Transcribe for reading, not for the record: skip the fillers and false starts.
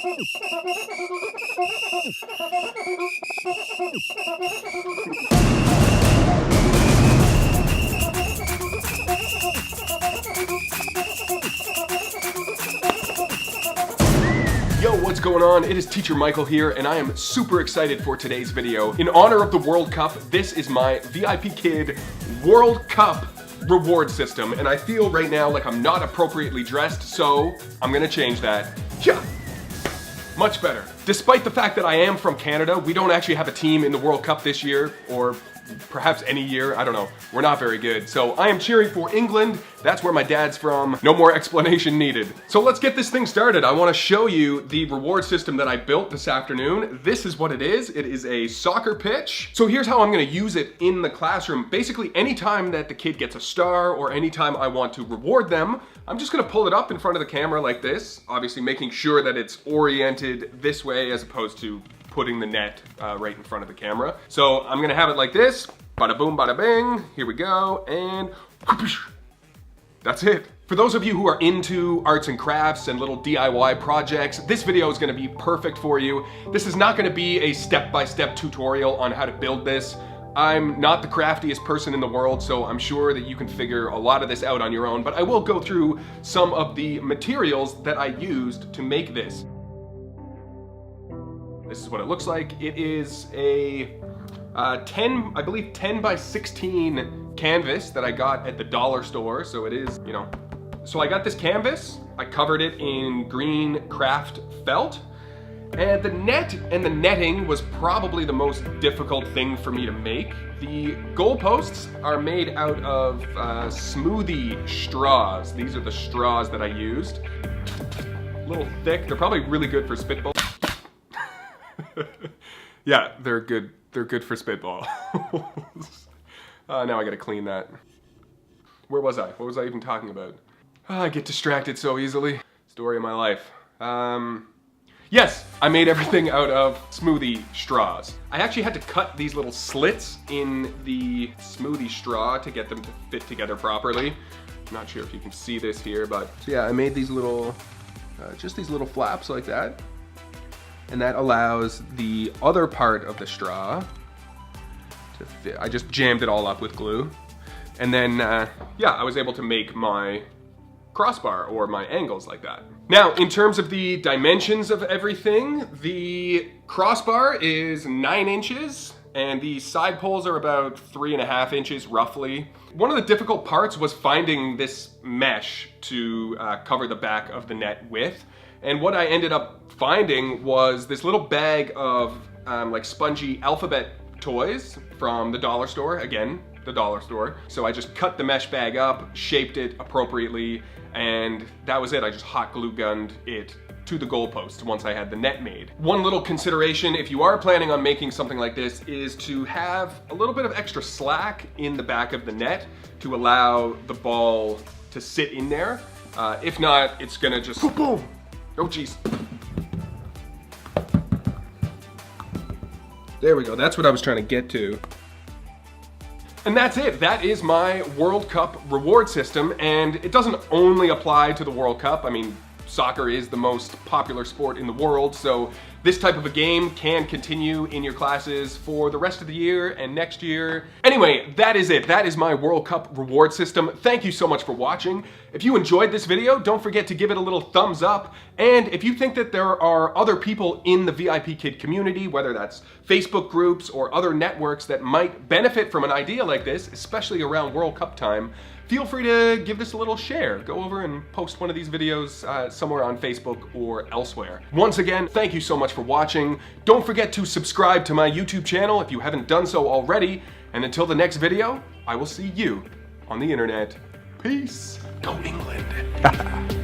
Yo, what's going on? It is Teacher Michael here, and I am super excited for today's video. In honor of the World Cup, this is my VIPKid World Cup reward system, and I feel right now like I'm not appropriately dressed, so I'm gonna change that. Yeah, much better. Despite the fact that I am from Canada, we don't actually have a team in the World Cup this year, or perhaps any year, I don't know. We're not very good. So I am cheering for England. That's where my dad's from. No more explanation needed. So let's get this thing started. I want to show you the reward system that I built this afternoon. This is what it is. It is a soccer pitch. So here's how I'm going to use it in the classroom. Basically, anytime that the kid gets a star or anytime I want to reward them, I'm just going to pull it up in front of the camera like this, obviously making sure that it's oriented this way as opposed to putting the net right in front of the camera. So I'm gonna have it like this, bada boom, bada bing, here we go, and that's it. For those of you who are into arts and crafts and little DIY projects, this video is gonna be perfect for you. This is not gonna be a step-by-step tutorial on how to build this. I'm not the craftiest person in the world, so I'm sure that you can figure a lot of this out on your own, but I will go through some of the materials that I used to make this. This is what it looks like. It is a 10 by 16 canvas that I got at the dollar store. So it is, you know. So I got this canvas, I covered it in green craft felt, and the net and the netting was probably the most difficult thing for me to make. The goalposts are made out of smoothie straws. These are the straws that I used. A little thick, they're probably really good for spitball. Yeah, they're good. They're good for spitball. Now I gotta clean that. Where was I? What was I even talking about? I get distracted so easily. Story of my life. Yes, I made everything out of smoothie straws. I actually had to cut these little slits in the smoothie straw to get them to fit together properly. I'm not sure if you can see this here, but so yeah, I made these little, just these little flaps like that. And that allows the other part of the straw to fit. I just jammed it all up with glue. And then, yeah, I was able to make my crossbar or my angles like that. Now, in terms of the dimensions of everything, the crossbar is 9 inches and the side poles are about 3.5 inches roughly. One of the difficult parts was finding this mesh to cover the back of the net with. And what I ended up finding was this little bag of like spongy alphabet toys from the dollar store. Again, the dollar store. So I just cut the mesh bag up, shaped it appropriately, and that was it. I just hot glue gunned it to the goalpost once I had the net made. One little consideration if you are planning on making something like this is to have a little bit of extra slack in the back of the net to allow the ball to sit in there. If not, it's gonna just boom. Oh geez. There we go, that's what I was trying to get to. And that's it, that is my World Cup reward system, and it doesn't only apply to the World Cup. I mean, soccer is the most popular sport in the world, so this type of a game can continue in your classes for the rest of the year and next year. Anyway, that is it. That is my World Cup reward system. Thank you so much for watching. If you enjoyed this video, don't forget to give it a little thumbs up. And if you think that there are other people in the VIPKid community, whether that's Facebook groups or other networks that might benefit from an idea like this, especially around World Cup time, feel free to give this a little share. Go over and post one of these videos somewhere on Facebook or elsewhere. Once again, thank you so much for watching. Don't forget to subscribe to my YouTube channel if you haven't done so already. And until the next video, I will see you on the internet. Peace. Go England.